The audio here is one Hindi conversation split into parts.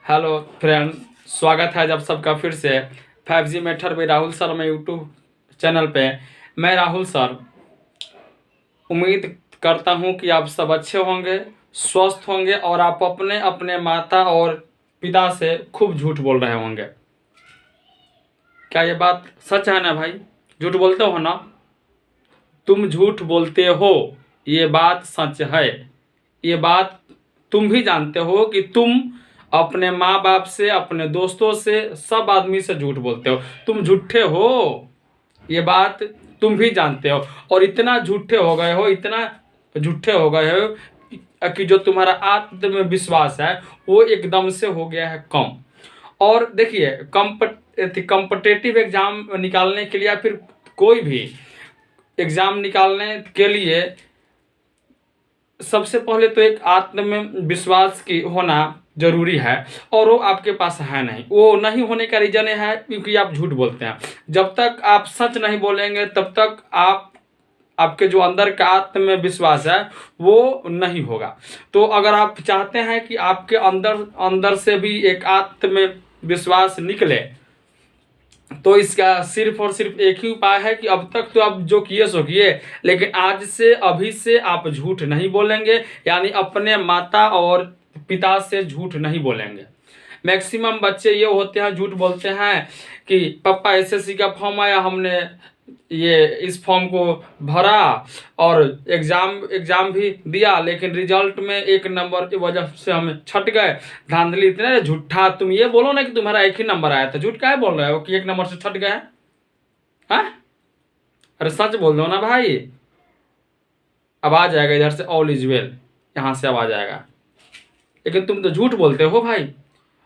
हेलो फ्रेंड, स्वागत है जब सबका फिर से 5G मैटर में राहुल सर में यूट्यूब चैनल पे। मैं राहुल सर उम्मीद करता हूं कि आप सब अच्छे होंगे, स्वस्थ होंगे और आप अपने अपने माता और पिता से खूब झूठ बोल रहे होंगे। क्या ये बात सच है ना भाई? झूठ बोलते हो ना? तुम झूठ बोलते हो, ये बात सच है। ये बात तुम भी जानते हो कि तुम अपने माँ बाप से, अपने दोस्तों से, सब आदमी से झूठ बोलते हो। तुम झूठे हो, ये बात तुम भी जानते हो। और इतना झूठे हो गए हो, इतना झूठे हो गए हो कि जो तुम्हारा आत्मविश्वास है वो एकदम से हो गया है कम। और देखिए, कॉम्पिटिटिव एग्जाम निकालने के लिए या फिर कोई भी एग्जाम निकालने के लिए सबसे पहले तो एक आत्मविश्वास की होना जरूरी है, और वो आपके पास है नहीं। वो नहीं होने का रीजन है क्योंकि आप झूठ बोलते हैं। जब तक आप सच नहीं बोलेंगे तब तक आपके जो अंदर का आत्मविश्वास है वो नहीं होगा। तो अगर आप चाहते हैं कि आपके अंदर अंदर से भी एक आत्मविश्वास निकले, तो इसका सिर्फ और सिर्फ एक ही उपाय है कि अब तक तो आप जो किए सो किए, लेकिन आज से, अभी से आप झूठ नहीं बोलेंगे। यानी अपने माता और पिता से झूठ नहीं बोलेंगे। मैक्सिमम बच्चे ये होते हैं, झूठ बोलते हैं कि पापा एसएससी का फॉर्म आया, हमने ये इस फॉर्म को भरा और एग्जाम भी दिया, लेकिन रिजल्ट में 1 नंबर की वजह से हम छट गए। धांधली इतने झूठा। तुम ये बोलो ना कि तुम्हारा 1 ही नंबर आया था, झूठ काहे बोल रहे हो कि 1 नंबर से छट गए? हाँ, अरे सच बोल दो ना भाई। अब आ जाएगा इधर से ऑल इज वेल, यहाँ से अब आ जाएगा। लेकिन तुम तो झूठ बोलते हो भाई।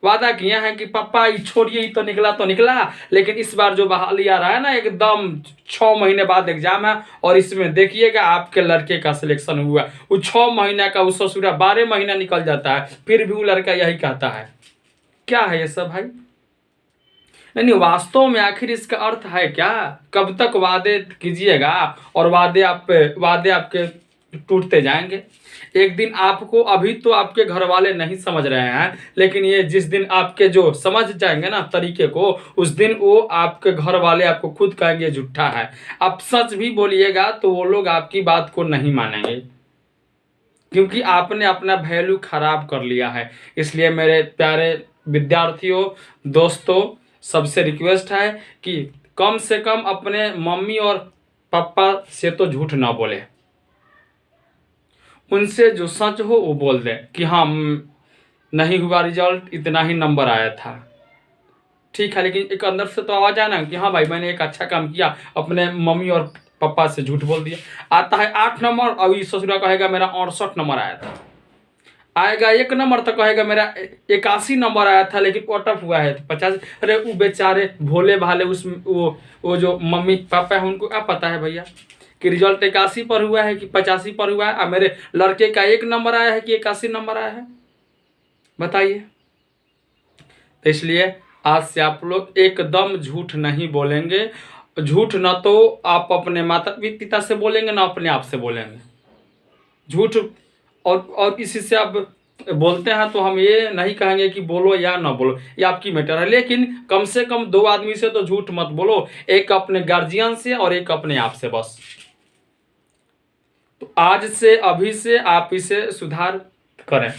वादा किया है कि पापा ये छोड़िए, ही तो निकला, लेकिन इस बार जो बहाली आ रहा है ना, एकदम 6 महीने बाद एग्जाम है और इसमें देखिएगा आपके लड़के का सिलेक्शन हुआ। वो 6 महीने का, उस ससुरा 12 महीना निकल जाता है, फिर भी वो लड़का यही कहता है। क्या है ये सब भाई? नहीं, वास्तव में आखिर इसका अर्थ है क्या? कब तक वादे कीजिएगा और वादे आपके टूटते जाएंगे। एक दिन आपको, अभी तो आपके घर वाले नहीं समझ रहे हैं, लेकिन ये जिस दिन आपके जो समझ जाएंगे ना तरीके को, उस दिन वो आपके घर वाले आपको खुद कहेंगे झूठा है। आप सच भी बोलिएगा तो वो लोग आपकी बात को नहीं मानेंगे, क्योंकि आपने अपना वैल्यू खराब कर लिया है। इसलिए मेरे प्यारे विद्यार्थियों, दोस्तों, सबसे रिक्वेस्ट है कि कम से कम अपने मम्मी और पापा से तो झूठ ना बोले। उनसे जो सच हो वो बोल दे कि हाँ, नहीं हुआ रिजल्ट, इतना ही नंबर आया था, ठीक है। लेकिन एक अंदर से तो आवाज आए ना कि हाँ भाई, मैंने एक अच्छा काम किया, अपने मम्मी और पापा से झूठ बोल दिया। आता है 8 नंबर, अभी ससुरा कहेगा मेरा 68 नंबर आया था। आएगा 1 नंबर तो कहेगा मेरा 81 नंबर आया था, लेकिन कट ऑफ हुआ है 50। अरे वो बेचारे भोले भाले, उस वो जो मम्मी पापा है उनको क्या पता है भैया कि रिजल्ट 81 पर हुआ है कि 85 पर हुआ है, और मेरे लड़के का 1 नंबर आया है कि 81 नंबर आया है? बताइए। तो इसलिए आज से आप लोग एकदम झूठ नहीं बोलेंगे। झूठ ना तो आप अपने माता पिता से बोलेंगे, ना अपने आप से बोलेंगे झूठ। और इसी से आप बोलते हैं तो हम ये नहीं कहेंगे कि बोलो या ना बोलो, ये आपकी मैटर है, लेकिन कम से कम 2 आदमी से तो झूठ मत बोलो। एक अपने गार्जियन से और एक अपने आप से, बस। तो आज से, अभी से आप इसे सुधार करें।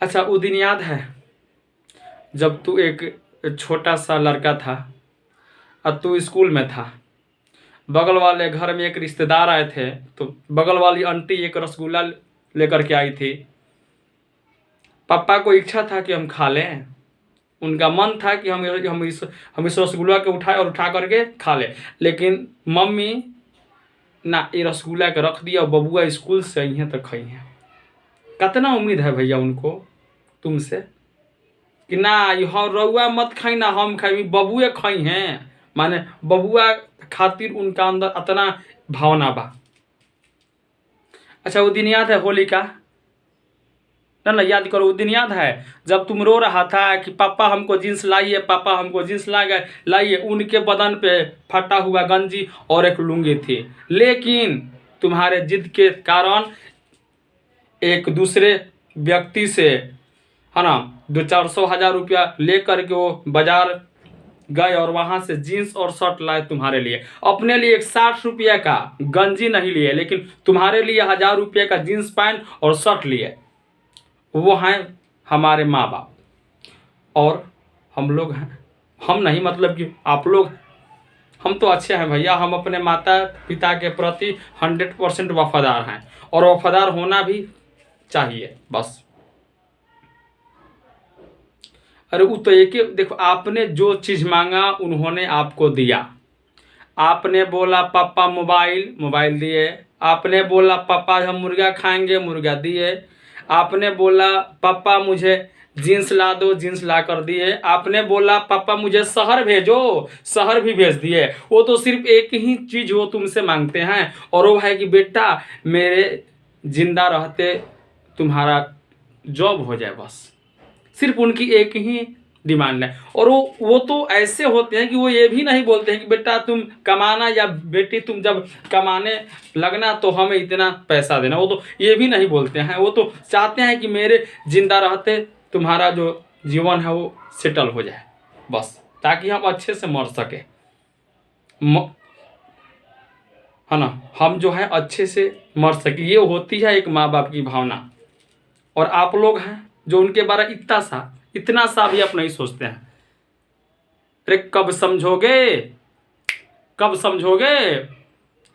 अच्छा, वो दिन याद है जब तू एक छोटा सा लड़का था और तू स्कूल में था? बगल वाले घर में एक रिश्तेदार आए थे, तो बगल वाली आंटी एक रसगुल्ला लेकर के आई थी। पापा को इच्छा था कि हम खा लें, उनका मन था कि हम इस रसगुल्ला के उठा करके खा लें, लेकिन मम्मी ना, ये रसगुल्ला के रख दिया, बबुआ स्कूल से आई हैं तो खाई हैं। कितना उम्मीद है भैया उनको तुमसे कि ना हम रउआ मत खाई ना हम खाई, बबुए खाई हैं। माने बबुआ खातिर उनका अंदर इतना भावना बा। अच्छा, वो दिन याद है होली का? ना याद करो, वो दिन याद है जब तुम रो रहा था कि पापा हमको जींस लाइए, पापा हमको जींस लाइए। उनके बदन पे फटा हुआ गंजी और एक लुंगी थी, लेकिन तुम्हारे जिद के कारण एक दूसरे व्यक्ति से, है ना, 200-400 हज़ार रुपया ले करके वो बाजार गए और वहां से जीन्स और शर्ट लाए तुम्हारे लिए। अपने लिए एक 60 रुपये का गंजी नहीं लिए, लेकिन तुम्हारे लिए 1000 रुपये का जीन्स पैंट और शर्ट लिए। वो हैं हमारे माँ बाप, और हम लोग हैं, हम नहीं मतलब कि आप लोग। हम तो अच्छे हैं भैया, हम अपने माता पिता के प्रति 100% वफादार हैं, और वफादार होना भी चाहिए बस। अरे वो तो एक ही, देखो आपने जो चीज़ मांगा उन्होंने आपको दिया। आपने बोला पापा मोबाइल दिए। आपने बोला पापा हम मुर्गा खाएंगे, मुर्गा दिए। आपने बोला पापा मुझे जीन्स ला दो, जीन्स ला कर दिए। आपने बोला पापा मुझे शहर भेजो, शहर भी भेज दिए। वो तो सिर्फ एक ही चीज़ वो तुमसे मांगते हैं, और वो है कि बेटा मेरे जिंदा रहते तुम्हारा जॉब हो जाए, बस। सिर्फ उनकी एक ही डिमांड है। और वो तो ऐसे होते हैं कि वो ये भी नहीं बोलते हैं कि बेटा तुम कमाना, या बेटी तुम जब कमाने लगना तो हमें इतना पैसा देना। वो तो ये भी नहीं बोलते हैं। वो तो चाहते हैं कि मेरे जिंदा रहते तुम्हारा जो जीवन है वो सेटल हो जाए, बस, ताकि हम अच्छे से मर सके, है ना, हम जो है अच्छे से मर सके। ये होती है एक माँ बाप की भावना। और आप लोग हैं जो उनके बारे में इतना सा भी आप नहीं सोचते हैं। अरे कब समझोगे, कब समझोगे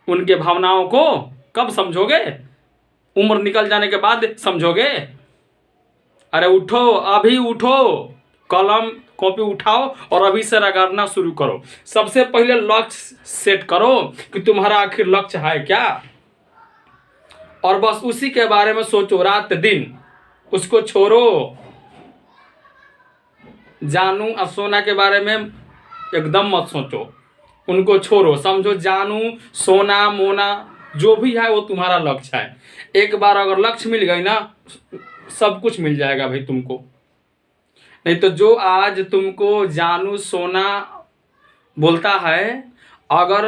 उनके भावनाओं को, कब समझोगे? उम्र निकल जाने के बाद समझोगे? अरे उठो, अभी उठो, कलम कॉपी उठाओ और अभी से रगड़ना शुरू करो। सबसे पहले लक्ष्य सेट करो कि तुम्हारा आखिर लक्ष्य है क्या, और बस उसी के बारे में सोचो रात दिन। उसको छोड़ो। जानू और सोना के बारे में एकदम मत सोचो, उनको छोड़ो। समझो जानू, सोना, मोना जो भी है वो तुम्हारा लक्ष्य है। एक बार अगर लक्ष्य मिल गई ना, सब कुछ मिल जाएगा भाई तुमको। नहीं तो जो आज तुमको जानू सोना बोलता है, अगर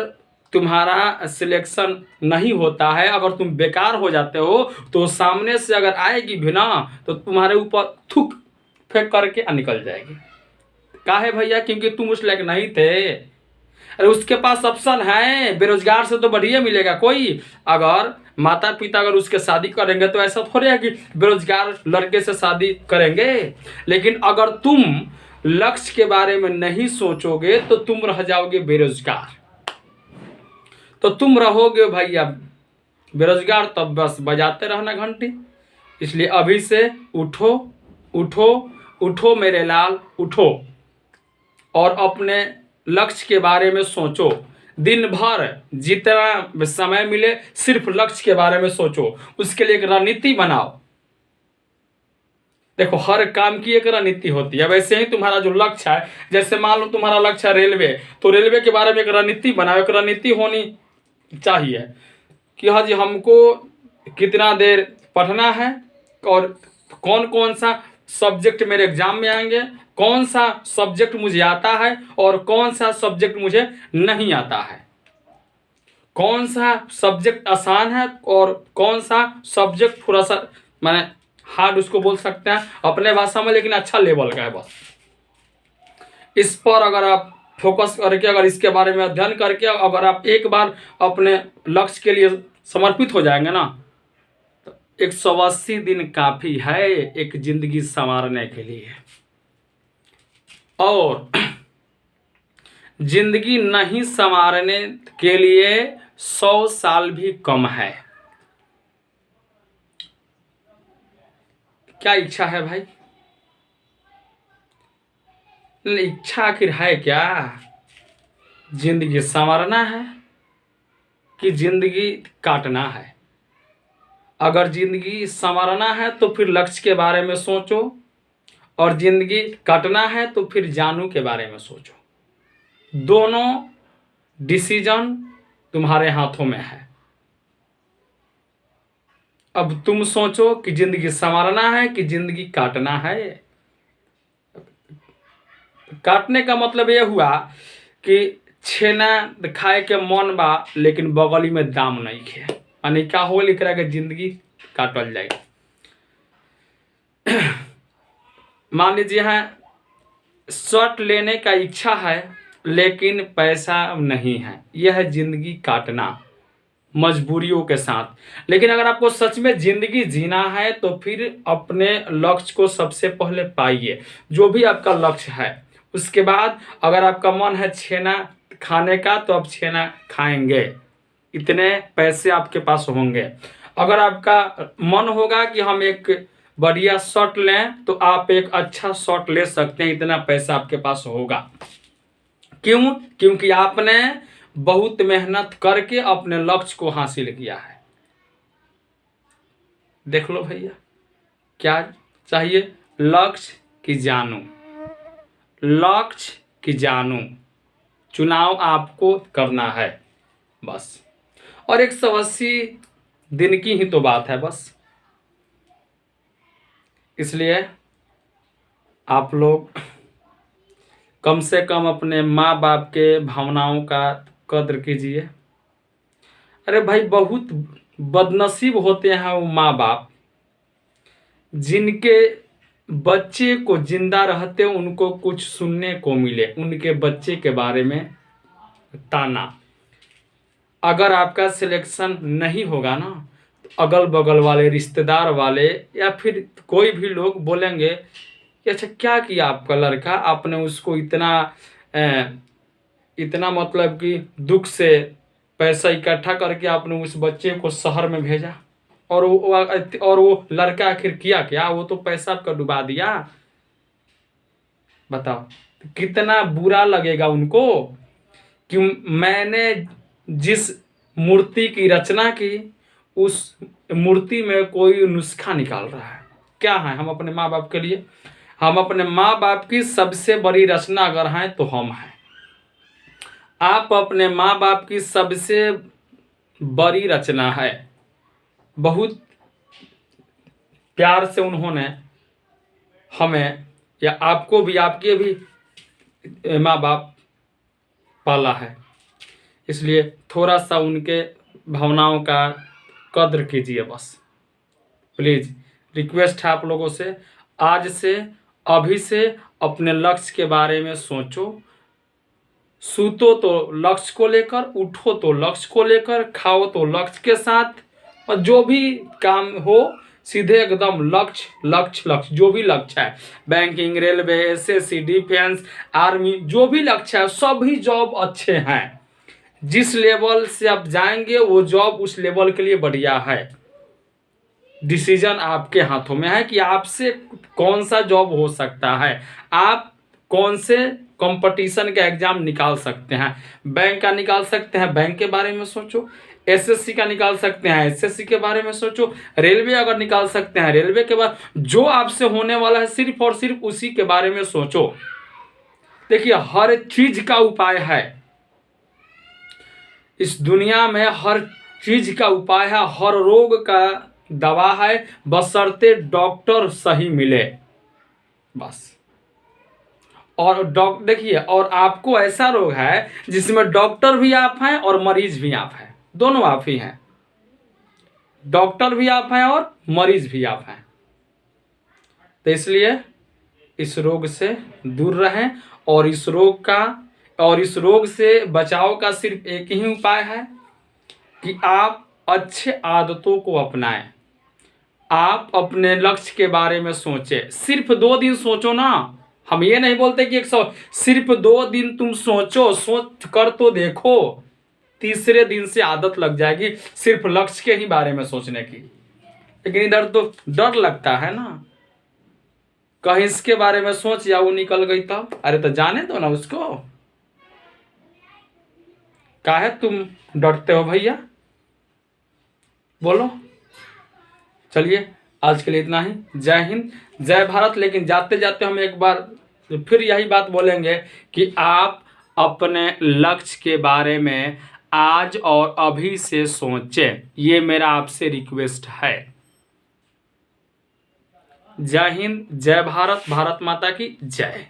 तुम्हारा सिलेक्शन नहीं होता है, अगर तुम बेकार हो जाते हो, तो सामने से अगर आएगी भी ना तो तुम्हारे ऊपर थूक फेंक करके निकल जाएगी। काहे भैया? क्योंकि तुम उस लायक नहीं थे। अरे उसके पास ऑप्शन है, बेरोजगार से तो बढ़िया मिलेगा कोई। अगर माता पिता अगर उसके शादी करेंगे तो ऐसा थोड़ी है कि बेरोजगार लड़के से शादी करेंगे। लेकिन अगर तुम लक्ष्य के बारे में नहीं सोचोगे तो तुम रह जाओगे बेरोजगार, तो तुम रहोगे भैया बेरोजगार, तब बस बजाते रहना घंटी। इसलिए अभी से उठो, उठो, उठो मेरे लाल, उठो और अपने लक्ष्य के बारे में सोचो। दिन भर जितना समय मिले सिर्फ लक्ष्य के बारे में सोचो, उसके लिए एक रणनीति बनाओ। देखो हर काम की एक रणनीति होती है, वैसे ही तुम्हारा जो लक्ष्य है, जैसे मान लो तुम्हारा लक्ष्य है रेलवे, तो रेलवे के बारे में एक रणनीति बनाओ। एक रणनीति होनी चाहिए कि हाँ जी हमको कितना देर पढ़ना है, और कौन कौन सा सब्जेक्ट मेरे एग्जाम में आएंगे, कौन सा सब्जेक्ट मुझे आता है और कौन सा सब्जेक्ट मुझे नहीं आता है, कौन सा सब्जेक्ट आसान है और कौन सा सब्जेक्ट थोड़ा सा माने हार्ड उसको बोल सकते हैं अपने भाषा में, लेकिन अच्छा लेवल का है। बस इस पर अगर आप फोकस करके, अगर इसके बारे में अध्ययन करके अगर आप एक बार अपने लक्ष्य के लिए समर्पित हो जाएंगे ना, तो 180 दिन काफ़ी है एक जिंदगी संवारने के लिए। और जिंदगी नहीं संवारने के लिए 100 साल भी कम है। क्या इच्छा है भाई? इच्छा आखिर है क्या? जिंदगी संवारना है कि जिंदगी काटना है? अगर जिंदगी संवारना है तो फिर लक्ष्य के बारे में सोचो, और जिंदगी काटना है तो फिर जानू के बारे में सोचो। दोनों डिसीजन तुम्हारे हाथों में है। अब तुम सोचो कि जिंदगी संवारना है कि जिंदगी काटना है। काटने का मतलब यह हुआ कि छेना खाए के मन बा लेकिन बगली में दाम नहीं खे, यानी क्या हो लिख रहा है कि जिंदगी काटल जाएगी। मान लीजिए है शर्ट लेने का इच्छा है लेकिन पैसा नहीं है, यह है जिंदगी काटना मजबूरियों के साथ। लेकिन अगर आपको सच में जिंदगी जीना है तो फिर अपने लक्ष्य को सबसे पहले पाइए, जो भी आपका लक्ष्य है। उसके बाद अगर आपका मन है छेना खाने का तो आप छेना खाएंगे, इतने पैसे आपके पास होंगे। अगर आपका मन होगा कि हम एक बढ़िया शर्ट लें तो आप एक अच्छा शर्ट ले सकते हैं, इतना पैसा आपके पास होगा। क्यों? क्योंकि आपने बहुत मेहनत करके अपने लक्ष्य को हासिल किया है। देख लो भैया, क्या चाहिए? लक्ष्य की जानू, लक्ष्य की जानू, चुनाव आपको करना है बस। और 180 दिन की ही तो बात है बस। इसलिए आप लोग कम से कम अपने माँ बाप के भावनाओं का कद्र कीजिए। अरे भाई, बहुत बदनसीब होते हैं वो माँ बाप जिनके बच्चे को जिंदा रहते उनको कुछ सुनने को मिले, उनके बच्चे के बारे में ताना। अगर आपका सिलेक्शन नहीं होगा ना तो अगल बगल वाले रिश्तेदार वाले या फिर कोई भी लोग बोलेंगे कि अच्छा क्या किया आपका लड़का, आपने उसको इतना मतलब कि दुख से पैसा इकट्ठा करके आपने उस बच्चे को शहर में भेजा, और वो लड़का आखिर किया क्या? वो तो पैसा आपका डुबा दिया। बताओ कितना बुरा लगेगा उनको कि मैंने जिस मूर्ति की रचना की उस मूर्ति में कोई नुस्खा निकाल रहा है। क्या है हम अपने माँ बाप के लिए? हम अपने माँ बाप की सबसे बड़ी रचना अगर हैं तो हम हैं। आप अपने माँ बाप की सबसे बड़ी रचना है। बहुत प्यार से उन्होंने हमें या आपको भी, आपके भी माँ बाप पाला है। इसलिए थोड़ा सा उनके भावनाओं का कद्र कीजिए बस। प्लीज रिक्वेस्ट है आप लोगों से, आज से अभी से अपने लक्ष्य के बारे में सोचो। सूतो तो लक्ष्य को लेकर, उठो तो लक्ष्य को लेकर, खाओ तो लक्ष्य के साथ, और जो भी काम हो सीधे एकदम लक्ष्य लक्ष्य लक्ष्य। जो भी लक्ष्य है, banking, railway, SSC, defence, army, जो भी लक्ष्य है सभी जॉब अच्छे हैं। जिस लेवल से आप जाएंगे वो जॉब उस लेवल के लिए बढ़िया है। डिसीजन आपके हाथों में है कि आपसे कौन सा जॉब हो सकता है। आप कौन से कंपटीशन का एग्जाम निकाल सकते हैं। बैंक का निकाल सकते हैं, बैंक के बारे में सोचो। एसएससी का निकाल सकते हैं, एसएससी के बारे में सोचो। रेलवे अगर निकाल सकते हैं, रेलवे के बाद जो आपसे होने वाला है सिर्फ और सिर्फ उसी के बारे में सोचो। देखिए, हर चीज का उपाय है इस दुनिया में, हर चीज का उपाय है, हर रोग का दवा है, बशर्ते डॉक्टर सही मिले बस। और देखिए, और आपको ऐसा रोग है जिसमें डॉक्टर भी आप हैं और मरीज भी आप हैं, दोनों आप ही हैं। डॉक्टर भी आप हैं और मरीज भी आप हैं। तो इसलिए इस रोग से दूर रहें, और इस रोग से बचाव का सिर्फ एक ही उपाय है कि आप अच्छे आदतों को अपनाएं। आप अपने लक्ष्य के बारे में सोचें। सिर्फ 2 दिन सोचो ना, हम ये नहीं बोलते कि 100, सिर्फ 2 दिन तुम सोचो, सोच कर तो देखो। तीसरे दिन से आदत लग जाएगी सिर्फ लक्ष्य के ही बारे में सोचने की। लेकिन इधर तो डर लगता है ना, कहीं इसके बारे में सोच या वो निकल गई तब। अरे तो जाने दो ना उसको, काहे तुम डरते हो भैया? बोलो। चलिए, आज के लिए इतना ही। जय हिंद, जय भारत। लेकिन जाते जाते हम एक बार फिर यही बात बोलेंगे कि आप अपने लक्ष्य के बारे में आज और अभी से सोचें। ये मेरा आपसे रिक्वेस्ट है। जय हिंद, जय भारत, भारत माता की जय।